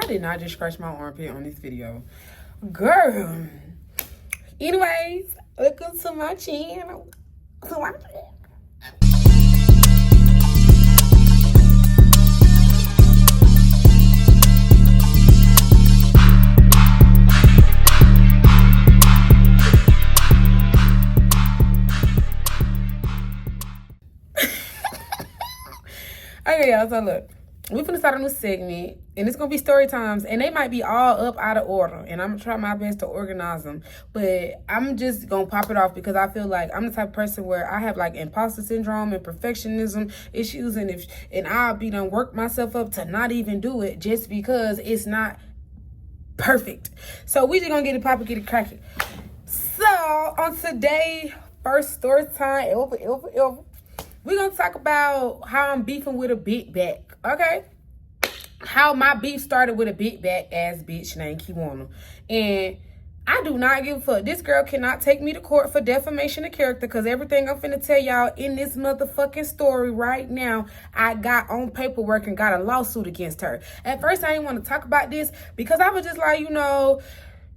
I did not just scratch my armpit on this video. Girl. Anyways, welcome to my channel. Okay, y'all, so look. We're finna start a new segment, and it's gonna be story times, and they might be all up out of order, and I'm gonna try my best to organize them, but I'm just gonna pop it off because I feel like I'm the type of person where I have like imposter syndrome and perfectionism issues, and I'll be done work myself up to not even do it just because it's not perfect. So we just gonna get it poppin', get it cracking. So on today, first story time ever. We're going to talk about how I'm beefing with a big back, okay? How my beef started with a big back ass bitch named Kiwana. And I do not give a fuck. This girl cannot take me to court for defamation of character because everything I'm finna tell y'all in this motherfucking story right now, I got on paperwork and got a lawsuit against her. At first, I didn't want to talk about this because I was just like, you know,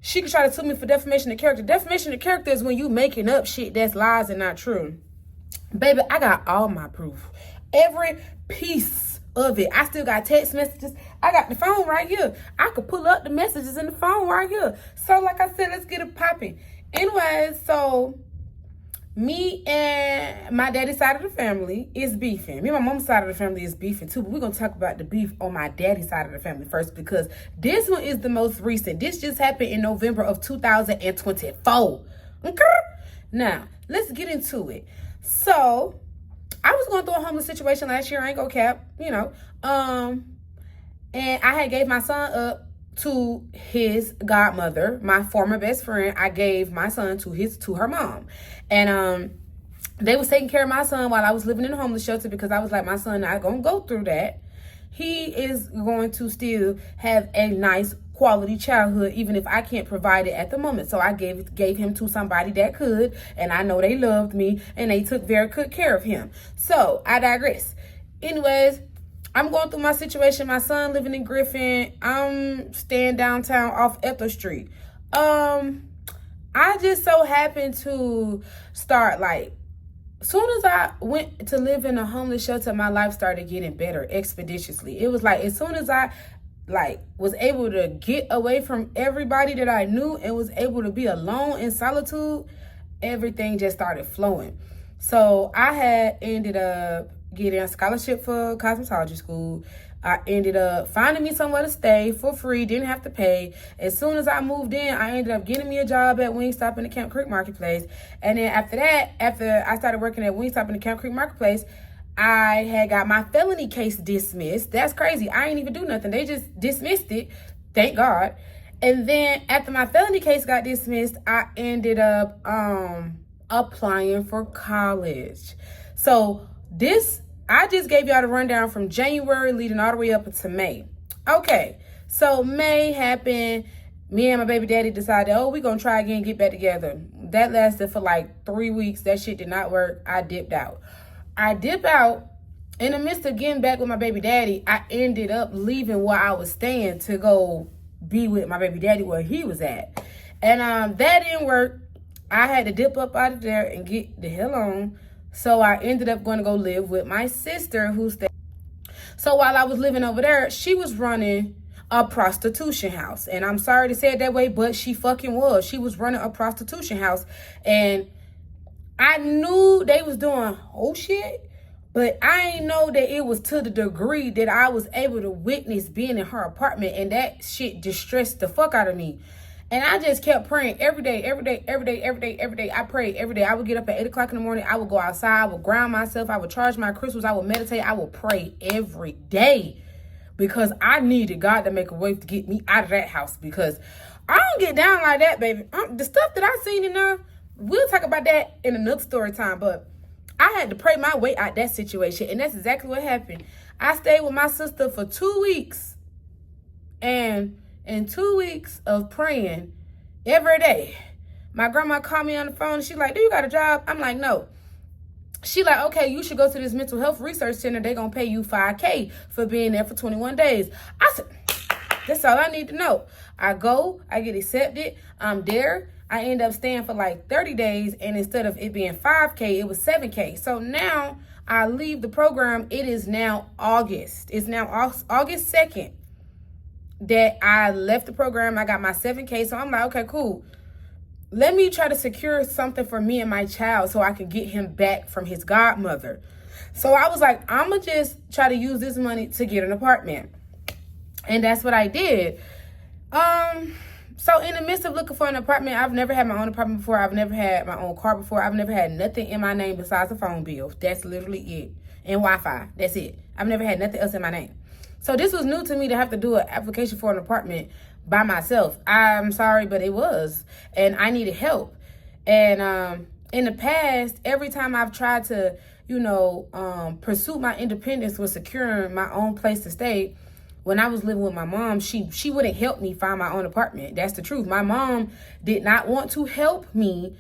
she could try to sue me for defamation of character. Defamation of character is when you making up shit that's lies and not true. Baby, I got all my proof. Every piece of it. I still got text messages. I got the phone right here. I could pull up the messages in the phone right here. So, like I said, let's get it popping. Anyways, so me and my daddy's side of the family is beefing. Me and my mom's side of the family is beefing too. But we're going to talk about the beef on my daddy's side of the family first because this one is the most recent. This just happened in November of 2024. Okay? Now, let's get into it. So, I was going through a homeless situation last year. I ain't gonna cap, you know. And I had gave my son up to his godmother, my former best friend. I gave my son to her mom. And they was taking care of my son while I was living in a homeless shelter because I was like, my son not gonna go through that. He is going to still have a nice quality childhood, even if I can't provide it at the moment. So I gave him to somebody that could, and I know they loved me, and they took very good care of him. So I digress. Anyways, I'm going through my situation. My son living in Griffin. I'm staying downtown off Ethel Street. I just so happened to start like, soon as I went to live in a homeless shelter, my life started getting better expeditiously. It was like as soon as I was able to get away from everybody that I knew and was able to be alone in solitude, everything just started flowing. So I had ended up getting a scholarship for cosmetology school. I ended up finding me somewhere to stay for free, didn't have to pay. As soon as I moved in, I ended up getting me a job at Wingstop in the Camp Creek Marketplace. And then after that, after I started working at Wingstop in the Camp Creek Marketplace, I had got my felony case dismissed. That's crazy. I ain't even do nothing. They just dismissed it. Thank God. And then after my felony case got dismissed, I ended up applying for college. So I just gave y'all the rundown from January leading all the way up to May. Okay. So May happened. Me and my baby daddy decided, we're going to try again, get back together. That lasted for like 3 weeks. That shit did not work. I dipped out. In the midst of getting back with my baby daddy. I ended up leaving where I was staying to go be with my baby daddy where he was at. And that didn't work. I had to dip up out of there and get the hell on. So I ended up going to go live with my sister who stayed. So while I was living over there, she was running a prostitution house. And I'm sorry to say it that way, but she fucking was. She was running a prostitution house. And I knew they was doing whole shit, but I ain't know that it was to the degree that I was able to witness being in her apartment, and that shit distressed the fuck out of me. And I just kept praying every day. I prayed every day. I would get up at 8 o'clock in the morning. I would go outside. I would ground myself. I would charge my crystals. I would meditate. I would pray every day because I needed God to make a way to get me out of that house because I don't get down like that, baby. The stuff that I seen in there, we'll talk about that in another story time, but I had to pray my way out that situation, and that's exactly what happened. I stayed with my sister for 2 weeks, and in 2 weeks of praying every day, my grandma called me on the phone, and she's like, do you got a job? I'm like, no. She like, okay, you should go to this mental health research center. They're going to pay you $5,000 for being there for 21 days. I said, That's all I need to know. I go, I get accepted, I'm there. I end up staying for like 30 days, and instead of it being 5K, it was 7K. So now I leave the program. It is now August. It's now August 2nd that I left the program. I got my 7K. So I'm like, okay, cool. Let me try to secure something for me and my child so I can get him back from his godmother. So I was like, I'm going to just try to use this money to get an apartment. And that's what I did. So in the midst of looking for an apartment, I've never had my own apartment before. I've never had my own car before. I've never had nothing in my name besides a phone bill. That's literally it. And Wi-Fi. That's it. I've never had nothing else in my name. So this was new to me to have to do an application for an apartment by myself. I'm sorry, but it was. And I needed help. And in the past, every time I've tried to, pursue my independence with securing my own place to stay, when I was living with my mom, she wouldn't help me find my own apartment. That's the truth. My mom did not want to help me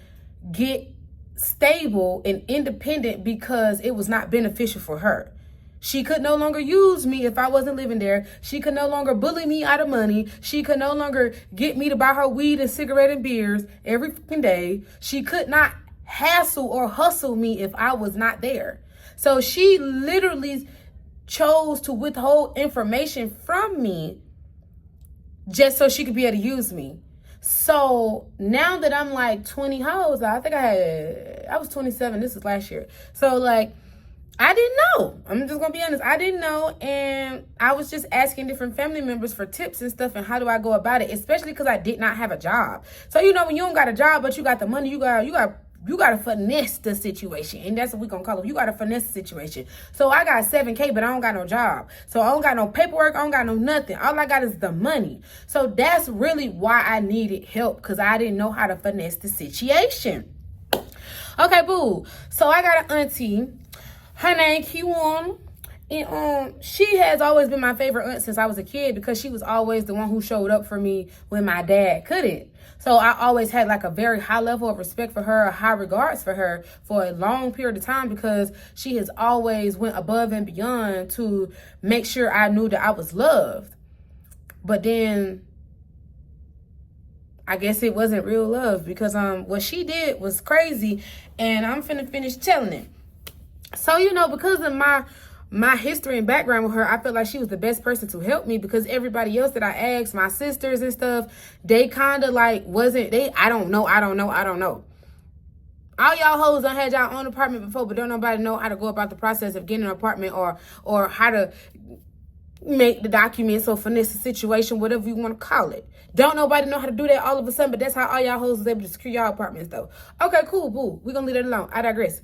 get stable and independent because it was not beneficial for her. She could no longer use me if I wasn't living there. She could no longer bully me out of money. She could no longer get me to buy her weed and cigarette and beers every fucking day. She could not hassle or hustle me if I was not there. So she literally chose to withhold information from me just so she could be able to use me. So now that I'm like 20, how old was I? I was 27. This was last year. So like, I didn't know. I'm just going to be honest. I didn't know. And I was just asking different family members for tips and stuff. And how do I go about it? Especially because I did not have a job. So, when you don't got a job, but you got the money, you got to finesse the situation. And that's what we're going to call it. You got to finesse the situation. So I got 7K, but I don't got no job. So I don't got no paperwork. I don't got no nothing. All I got is the money. So that's really why I needed help, because I didn't know how to finesse the situation. Okay, boo. So I got an auntie. Her name Kiwana. And she has always been my favorite aunt since I was a kid, because she was always the one who showed up for me when my dad couldn't. So I always had like a very high level of respect for her, high regards for her for a long period of time, because she has always went above and beyond to make sure I knew that I was loved. But then I guess it wasn't real love, because what she did was crazy, and I'm finna finish telling it. So, because of my history and background with her, I felt like she was the best person to help me, because everybody else that I asked, my sisters and stuff, they kind of like I don't know. All y'all hoes done had y'all own apartment before, but don't nobody know how to go about the process of getting an apartment or how to make the documents or finesse the situation, whatever you want to call it. Don't nobody know how to do that all of a sudden, but that's how all y'all hoes was able to secure y'all apartments though. Okay, cool, boo. We're going to leave that alone. I digress.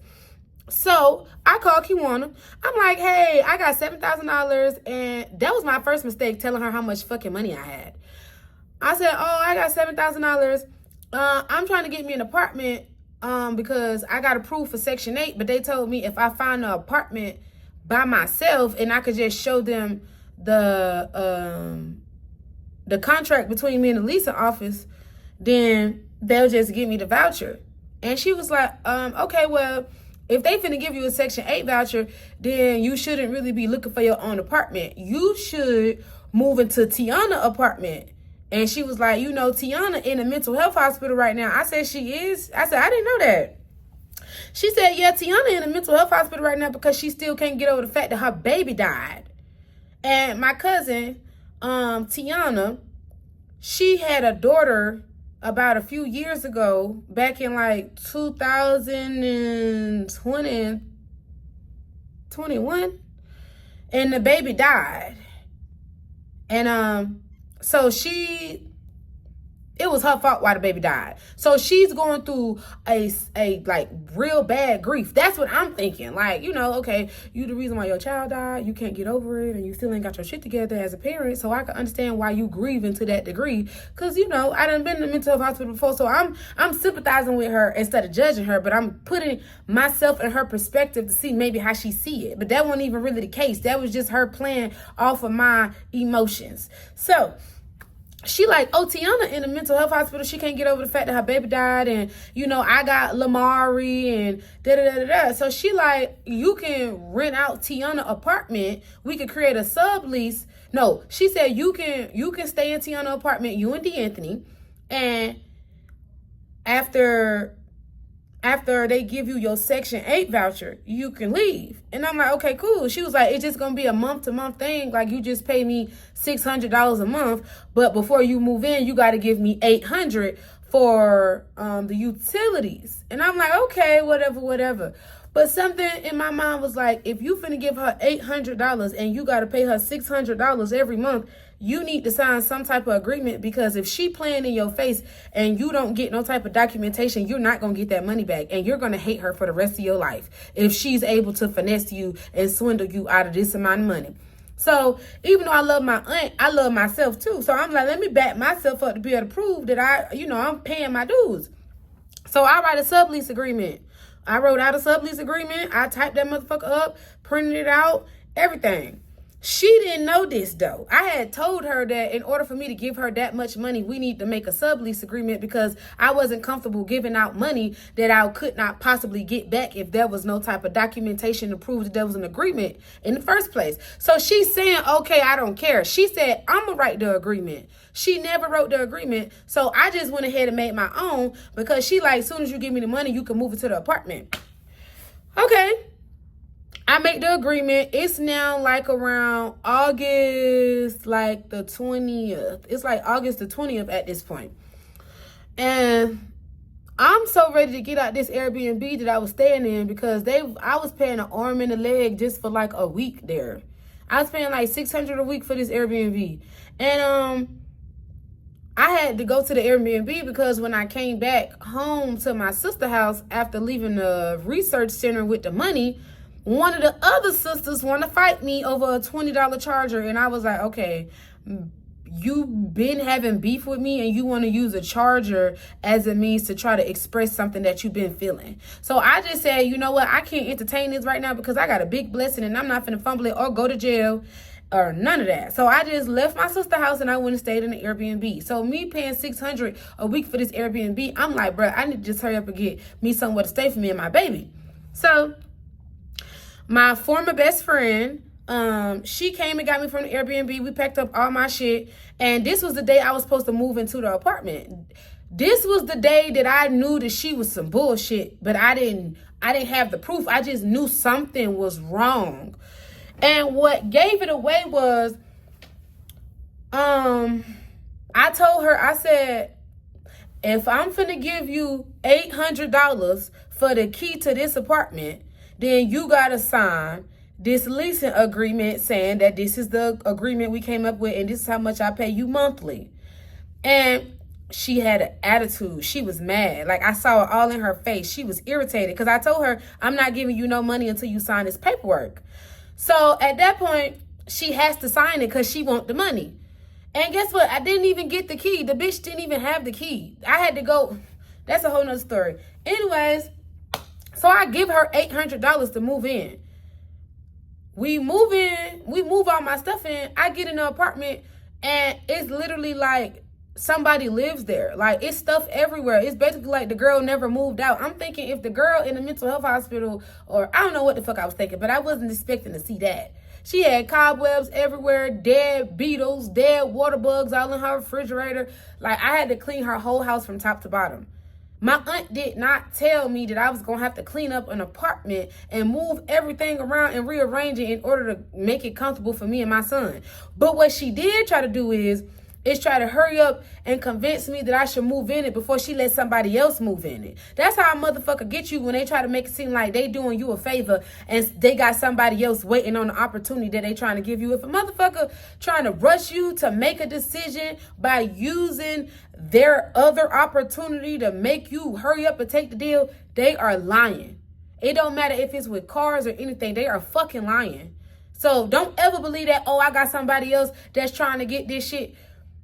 So I called Kiwana. I'm like, hey, I got $7,000. And that was my first mistake, telling her how much fucking money I had. I said, I got $7,000. I'm trying to get me an apartment because I got approved for Section 8. But they told me if I find an apartment by myself and I could just show them the contract between me and the leasing office, then they'll just give me the voucher. And she was like, okay, well, if they finna give you a Section 8 voucher, then you shouldn't really be looking for your own apartment. You should move into Tiana apartment. And she was like, Tiana in a mental health hospital right now. I said, she is? I said, I didn't know that. She said, yeah, Tiana in a mental health hospital right now because she still can't get over the fact that her baby died. And my cousin, Tiana, she had a daughter about a few years ago, back in like 2020, 21, and the baby died. And so it was her fault why the baby died. So she's going through a like real bad grief. That's what I'm thinking. Like, okay, you the reason why your child died, you can't get over it, and you still ain't got your shit together as a parent. So I can understand why you grieving to that degree. Cause I done been in the mental health hospital before. So I'm sympathizing with her instead of judging her, but I'm putting myself in her perspective to see maybe how she see it. But that wasn't even really the case. That was just her playing off of my emotions. So she like, Tiana in a mental health hospital. She can't get over the fact that her baby died. And, I got Lamari and da-da-da-da-da. So she like, you can rent out Tiana apartment. We could create a sublease No, she said you can stay in Tiana apartment, you and D'Anthony, and after they give you your Section 8 voucher, you can leave. And I'm like, okay, cool. She was like, it's just going to be a month-to-month thing. Like, you just pay me $600 a month. But before you move in, you got to give me $800 for the utilities. And I'm like, okay, whatever. But something in my mind was like, if you finna give her $800 and you got to pay her $600 every month, you need to sign some type of agreement, because if she playing in your face and you don't get no type of documentation, you're not going to get that money back. And you're going to hate her for the rest of your life if she's able to finesse you and swindle you out of this amount of money. So even though I love my aunt, I love myself too. So I'm like, let me back myself up to be able to prove that I'm paying my dues. So I write a sublease agreement. I wrote out a sublease agreement. I typed that motherfucker up, printed it out, everything. She didn't know this, though. I had told her that in order for me to give her that much money, we need to make a sublease agreement, because I wasn't comfortable giving out money that I could not possibly get back if there was no type of documentation to prove that there was an agreement in the first place. So she's saying, okay, I don't care. She said, I'm going to write the agreement. She never wrote the agreement. So I just went ahead and made my own, because she like, as soon as you give me the money, you can move it to the apartment. Okay. I make the agreement. It's now like around August, like the 20th. It's like August the 20th at this point. And I'm so ready to get out this Airbnb that I was staying in, because I was paying an arm and a leg just for like a week there. I was paying like $600 a week for this Airbnb. And I had to go to the Airbnb because when I came back home to my sister's house after leaving the research center with the money, one of the other sisters wanted to fight me over a $20 charger. And I was like, okay, you've been having beef with me and you want to use a charger as a means to try to express something that you've been feeling. So I just said, you know what? I can't entertain this right now, because I got a big blessing and I'm not finna fumble it or go to jail or none of that. So I just left my sister's house and I went and stayed in the Airbnb. So me paying $600 a week for this Airbnb, I'm like, bro, I need to just hurry up and get me somewhere to stay for me and my baby. So my former best friend, she came and got me from the Airbnb. We packed up all my shit. And this was the day I was supposed to move into the apartment. This was the day that I knew that she was some bullshit, but I didn't have the proof. I just knew something was wrong. And what gave it away was, I told her, I said, if I'm finna give you $800 for the key to this apartment, then you gotta sign this leasing agreement saying that this is the agreement we came up with and this is how much I pay you monthly. And she had an attitude. She was mad. Like, I saw it all in her face. She was irritated because I told her, I'm not giving you no money until you sign this paperwork. So at that point, she has to sign it because she wants the money. And guess what? I didn't even get the key. The bitch didn't even have the key. I had to go. That's a whole nother story. Anyways, so I give her $800 to move in. We move in. We move all my stuff in. I get in the apartment, and it's literally like somebody lives there. Like, it's stuff everywhere. It's basically like the girl never moved out. I'm thinking if the girl in the mental health hospital, or I don't know what the fuck I was thinking, but I wasn't expecting to see that. She had cobwebs everywhere, dead beetles, dead water bugs all in her refrigerator. Like, I had to clean her whole house from top to bottom. My aunt did not tell me that I was going to have to clean up an apartment and move everything around and rearrange it in order to make it comfortable for me and my son. But what she did try to do is try to hurry up and convince me that I should move in it before she let somebody else move in it. That's how a motherfucker get you when they try to make it seem like they doing you a favor and they got somebody else waiting on the opportunity that they trying to give you. If a motherfucker trying to rush you to make a decision by using their other opportunity to make you hurry up and take the deal, they are lying. It don't matter if it's with cars or anything. They are fucking lying. So don't ever believe that, oh, I got somebody else that's trying to get this shit.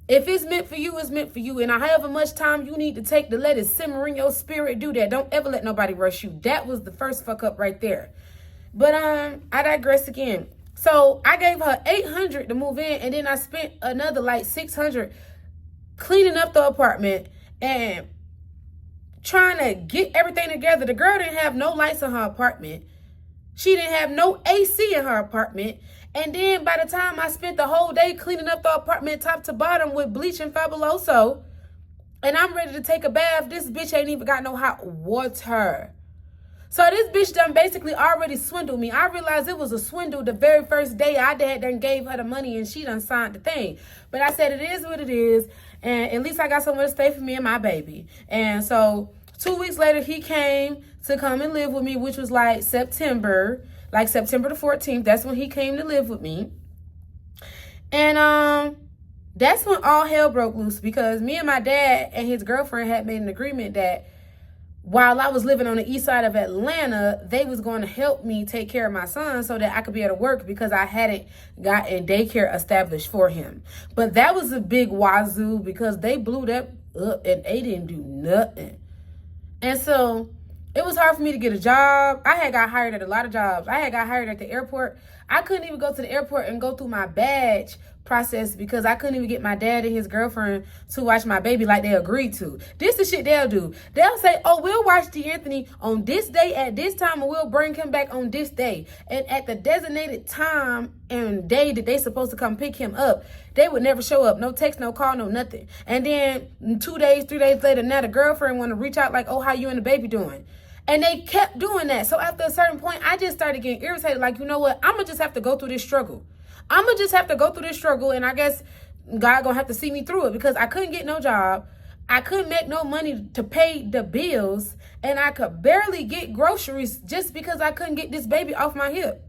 If it's meant for you, it's meant for you. And however much time you need to take to let it simmer in your spirit, do that. Don't ever let nobody rush you. That was the first fuck up right there. But I digress again. So I gave her $800 to move in, and then I spent another like $600 cleaning up the apartment and trying to get everything together. The girl didn't have no lights in her apartment. She didn't have no AC in her apartment. And then by the time I spent the whole day cleaning up the apartment top to bottom with bleach and Fabuloso, and I'm ready to take a bath, this bitch ain't even got no hot water. So this bitch done basically already swindled me. I realized it was a swindle the very first day I done gave her the money and she done signed the thing. But I said it is what it is, and at least I got somewhere to stay for me and my baby. And so 2 weeks later, he came to come and live with me, which was like September the 14th. That's when he came to live with me. And that's when all hell broke loose, because me and my dad and his girlfriend had made an agreement that while I was living on the east side of Atlanta, they was going to help me take care of my son so that I could be able to work, because I hadn't gotten daycare established for him. But that was a big wazoo, because they blew that up and they didn't do nothing. And so it was hard for me to get a job. I had got hired at a lot of jobs. I had got hired at the airport. I couldn't even go to the airport and go through my badge process because I couldn't even get my dad and his girlfriend to watch my baby like they agreed to. This the shit they'll do. They'll say, oh, we'll watch D'Anthony on this day at this time, and we'll bring him back on this day. And at the designated time and day that they supposed to come pick him up, they would never show up. No text, no call, no nothing. And then 2 days, 3 days later, now the girlfriend want to reach out like, oh, how you and the baby doing? And they kept doing that. So after a certain point, I just started getting irritated. Like, you know what? I'm going to just have to go through this struggle. I'm going to just have to go through this struggle. And I guess God going to have to see me through it, because I couldn't get no job. I couldn't make no money to pay the bills. And I could barely get groceries just because I couldn't get this baby off my hip.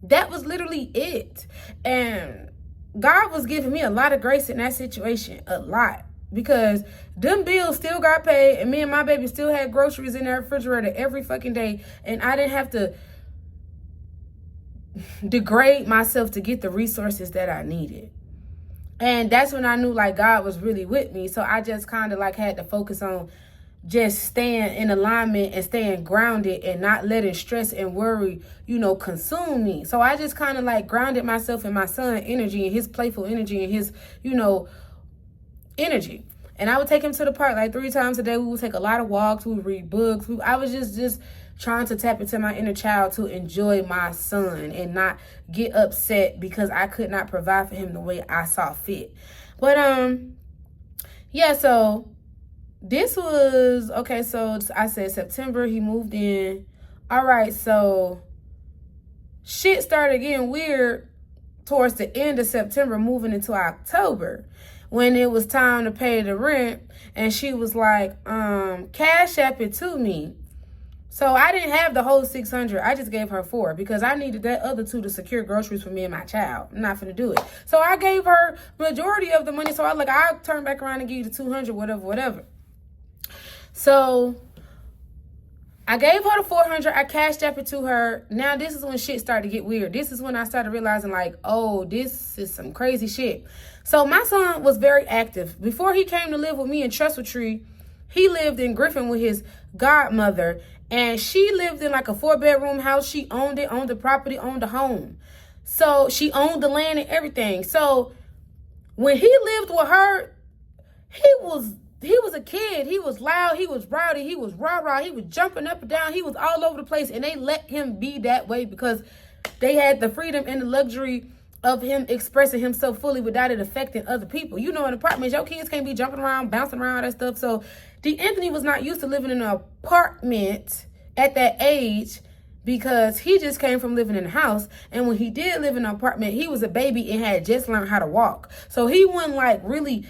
That was literally it. And God was giving me a lot of grace in that situation. A lot. Because them bills still got paid, and me and my baby still had groceries in their refrigerator every fucking day, and I didn't have to degrade myself to get the resources that I needed. And that's when I knew like God was really with me. So I just kind of like had to focus on just staying in alignment and staying grounded and not letting stress and worry, consume me. So I just kind of like grounded myself in my son's energy and his playful energy and his, energy. And I would take him to the park like 3 times a day. We would take a lot of walks. We would read books. I was just trying to tap into my inner child to enjoy my son and not get upset because I could not provide for him the way I saw fit. But yeah, so this was okay. So I said September, he moved in. All right, so shit started getting weird towards the end of September, moving into October, when it was time to pay the rent. And she was like, cash app it to me. So I didn't have the whole $600. I just gave her $4 because I needed that other $2 to secure groceries for me and my child. I'm not finna do it. So I gave her majority of the money. So I like, I'll turn back around and give you the $200, whatever. So I gave her the $400. I cashed app it to her. Now this is when shit started to get weird. This is when I started realizing like, oh, this is some crazy shit. So my son was very active. Before he came to live with me in Trestle Tree, he lived in Griffin with his godmother. And she lived in like a 4-bedroom house. She owned it, owned the property, owned the home. So she owned the land and everything. So when he lived with her, he was a kid. He was loud. He was rowdy. He was rah-rah. He was jumping up and down. He was all over the place. And they let him be that way because they had the freedom and the luxury of him expressing himself fully without it affecting other people. In apartments, your kids can't be jumping around, bouncing around, all that stuff. So D'Anthony was not used to living in an apartment at that age because he just came from living in a house. And when he did live in an apartment, he was a baby and had just learned how to walk. So he wasn't like really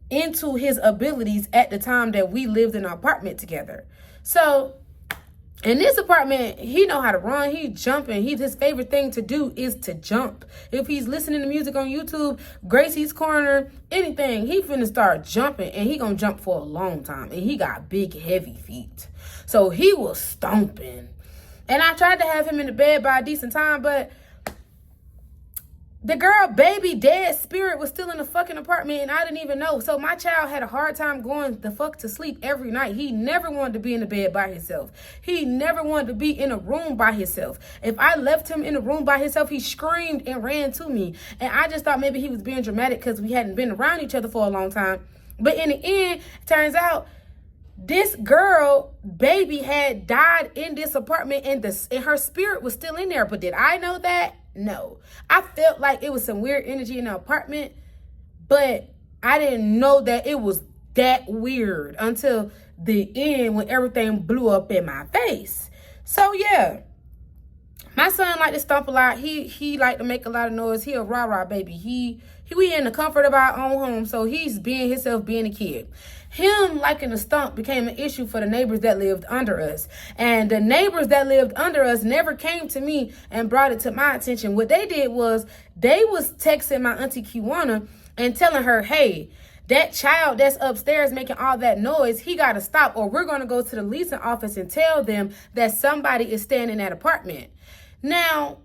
into his abilities at the time that we lived in an apartment together. So in this apartment, he know how to run. He jumping. His favorite thing to do is to jump. If he's listening to music on YouTube, Gracie's Corner, anything, he finna start jumping, and he gonna jump for a long time. And he got big, heavy feet. So he was stomping. And I tried to have him in the bed by a decent time, but the girl baby dead spirit was still in the fucking apartment, and I didn't even know. So my child had a hard time going the fuck to sleep every night. He never wanted to be in the bed by himself. He never wanted to be in a room by himself. If I left him in a room by himself, he screamed and ran to me. And I just thought maybe he was being dramatic because we hadn't been around each other for a long time. But in the end, turns out this girl baby had died in this apartment, and her spirit was still in there. But did I know that? No. I felt like it was some weird energy in the apartment, but I didn't know that it was that weird until the end when everything blew up in my face. So yeah, my son like to stomp a lot. He like to make a lot of noise. He a rah-rah baby. We in the comfort of our own home, so he's being himself, being a kid. Him liking to stomp became an issue for the neighbors that lived under us. And the neighbors that lived under us never came to me and brought it to my attention. What they did was they was texting my auntie Kiwana and telling her, hey, that child that's upstairs making all that noise, he got to stop, or we're going to go to the leasing office and tell them that somebody is staying in that apartment. Now,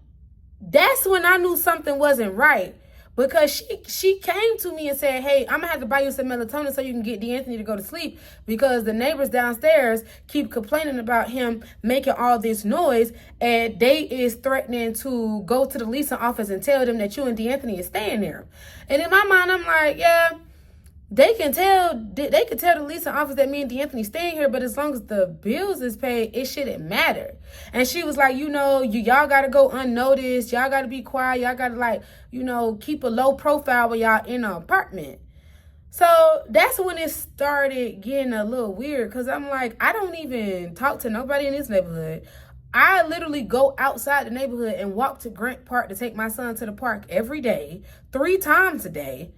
that's when I knew something wasn't right, because she came to me and said, hey, I'm going to have to buy you some melatonin so you can get D'Anthony to go to sleep, because the neighbors downstairs keep complaining about him making all this noise, and they is threatening to go to the leasing office and tell them that you and D'Anthony is staying there. And in my mind, I'm like, yeah, they can tell the leasing office that me and D'Anthony staying here, but as long as the bills is paid, it shouldn't matter. And she was like, y'all got to go unnoticed. Y'all got to be quiet. Y'all got to keep a low profile when y'all in an apartment. So that's when it started getting a little weird, because I'm like, I don't even talk to nobody in this neighborhood. I literally go outside the neighborhood and walk to Grant Park to take my son to the park every day, 3 times a day.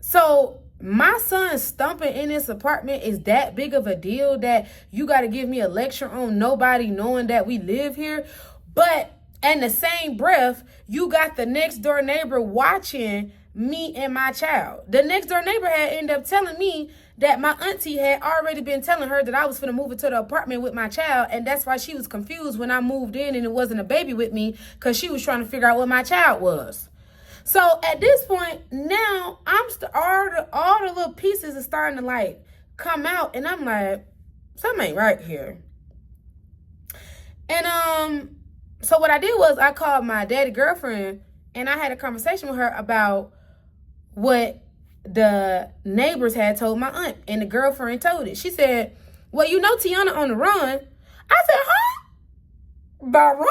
So my son stumping in this apartment is that big of a deal that you got to give me a lecture on nobody knowing that we live here? But in the same breath, you got the next door neighbor watching me and my child. The next door neighbor had ended up telling me that my auntie had already been telling her that I was finna move into the apartment with my child, and that's why she was confused when I moved in and it wasn't a baby with me, because she was trying to figure out what my child was. So at this point, now all the little pieces are starting to come out, and I'm like, something ain't right here. And so what I did was I called my daddy girlfriend, and I had a conversation with her about what the neighbors had told my aunt, and the girlfriend told it. She said, well, Tiana on the run. I said, huh? By run? What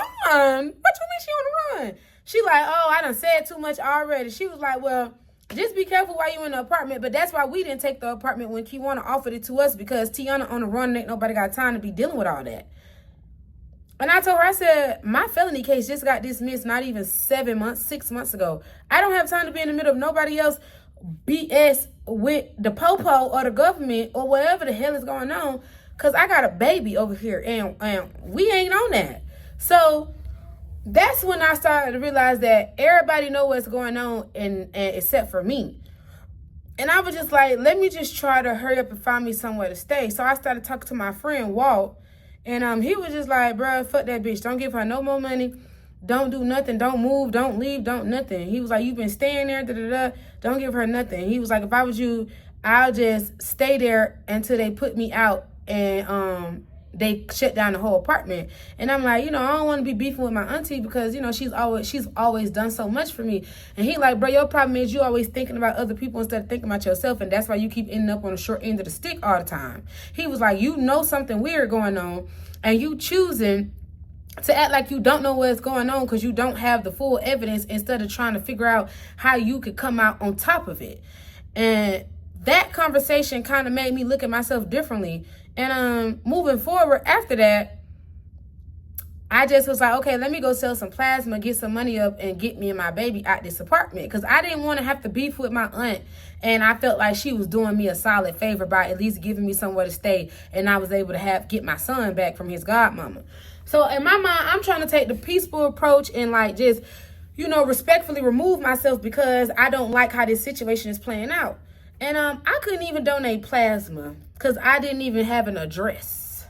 you mean she on the run? She like, oh, I done said too much already. She was like, well, just be careful while you in the apartment. But that's why we didn't take the apartment when Kiwana offered it to us, because Tiana on the run, ain't nobody got time to be dealing with all that. And I told her, I said, my felony case just got dismissed not even 6 months ago. I don't have time to be in the middle of nobody else BS with the popo or the government or whatever the hell is going on, because I got a baby over here and we ain't on that. So that's when I started to realize that everybody know what's going on and except for me. And I was just like, let me just try to hurry up and find me somewhere to stay. So I started talking to my friend Walt, and he was just like, bro, fuck that bitch. Don't give her no more money. Don't do nothing. Don't move. Don't leave. Don't nothing. He was like, you've been staying there. Don't give her nothing. He was like, if I was you, I'll just stay there until they put me out and they shut down the whole apartment. And I'm like, I don't want to be beefing with my auntie, because she's always done so much for me. And he like, bro, your problem is you always thinking about other people instead of thinking about yourself, and that's why you keep ending up on the short end of the stick all the time. He was like, something weird going on, and you choosing to act like you don't know what's going on because you don't have the full evidence, instead of trying to figure out how you could come out on top of it. And that conversation kind of made me look at myself differently. And moving forward after that, I just was like, okay, let me go sell some plasma, get some money up, and get me and my baby out this apartment, because I didn't want to have to beef with my aunt, and I felt like she was doing me a solid favor by at least giving me somewhere to stay, and I was able to get my son back from his godmama. So in my mind, I'm trying to take the peaceful approach and just, respectfully remove myself, because I don't like how this situation is playing out. And I couldn't even donate plasma because I didn't even have an address.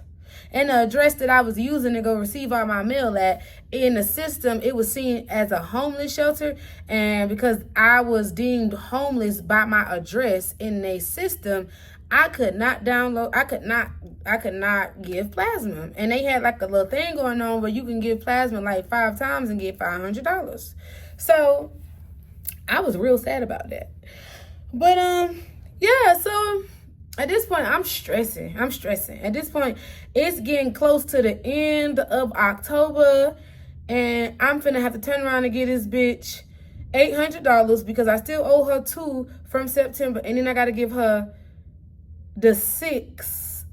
And the address that I was using to go receive all my mail at, in the system, it was seen as a homeless shelter. And because I was deemed homeless by my address in a system, I could not give plasma. And they had a little thing going on where you can give plasma 5 times and get $500. So I was real sad about that. But yeah, so at this point, I'm stressing. At this point, it's getting close to the end of October, And I'm finna have to turn around and get this bitch $800 because I still owe her 2 from September. And then I got to give her the 6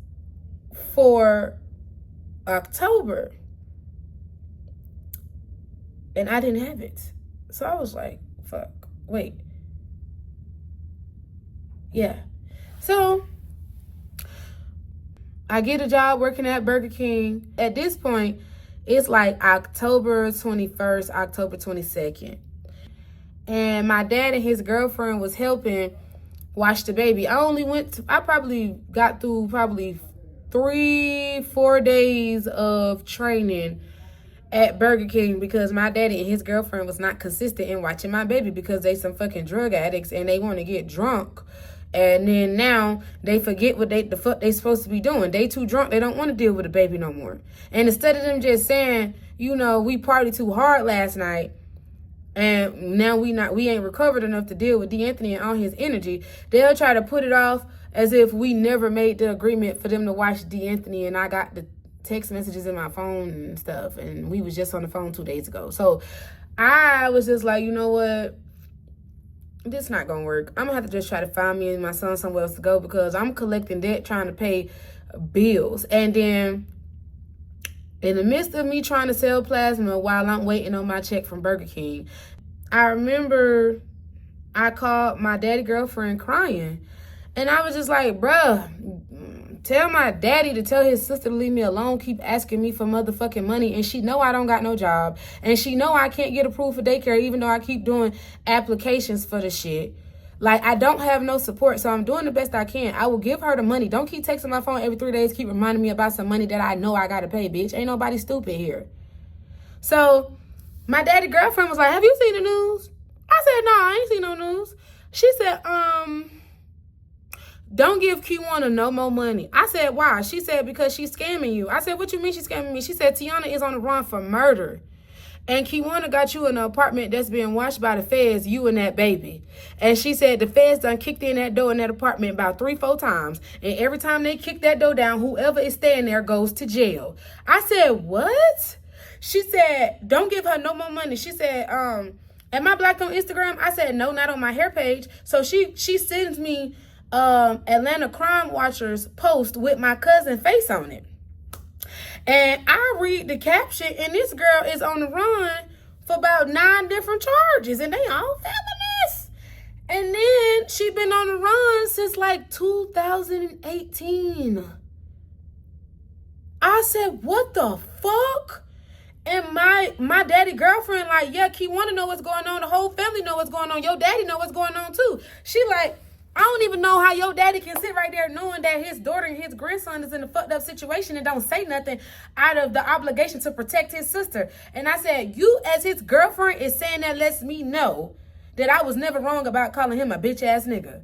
for October. And I didn't have it. So I was like, fuck, wait. Yeah. So I get a job working at Burger King. At this point, it's like October 21st, October 22nd. And my dad and his girlfriend was helping watch the baby. I probably got through 3-4 days of training at Burger King because my daddy and his girlfriend was not consistent in watching my baby because they some fucking drug addicts and they want to get drunk. And then now they forget what the fuck they supposed to be doing. They too drunk. They don't want to deal with the baby no more. And instead of them just saying, you know, we partied too hard last night and now we ain't recovered enough to deal with D'Anthony and all his energy, they'll try to put it off as if we never made the agreement for them to watch D'Anthony and I got the text messages in my phone and stuff. And we was just on the phone 2 days ago. So I was just like, you know what? This not gonna work. I'm gonna have to just try to find me and my son somewhere else to go because I'm collecting debt trying to pay bills. And then in the midst of me trying to sell plasma while I'm waiting on my check from Burger King, I remember I called my daddy girlfriend crying. And I was just like, bruh, tell my daddy to tell his sister to leave me alone, keep asking me for motherfucking money. And she know I don't got no job. And she know I can't get approved for daycare even though I keep doing applications for the shit. Like, I don't have no support, so I'm doing the best I can. I will give her the money. Don't keep texting my phone every 3 days, keep reminding me about some money that I know I got to pay, bitch. Ain't nobody stupid here. So my daddy girlfriend was like, have you seen the news? I said, no, I ain't seen no news. She said, don't give Kiwana no more money. I said, why? She said, because she's scamming you. I said, what you mean she's scamming me? She said, Tiana is on the run for murder. And Kiwana got you in an apartment that's being watched by the feds, you and that baby. And she said the feds done kicked in that door in that apartment about 3-4 times. And every time they kick that door down, whoever is staying there goes to jail. I said, what? She said, don't give her no more money. She said, am I blocked on Instagram? I said, no, not on my hair page. So she sends me Atlanta Crime Watchers post with my cousin face on it. And I read the caption, and this girl is on the run for about 9 different charges, and they all felonies. And then she been on the run since like 2018. I said, what the fuck? And my daddy girlfriend like, yeah, Kiwana know what's going on. The whole family know what's going on. Your daddy know what's going on too. She like, I don't even know how your daddy can sit right there knowing that his daughter and his grandson is in a fucked up situation and don't say nothing out of the obligation to protect his sister. And I said, you as his girlfriend is saying that lets me know that I was never wrong about calling him a bitch ass nigga.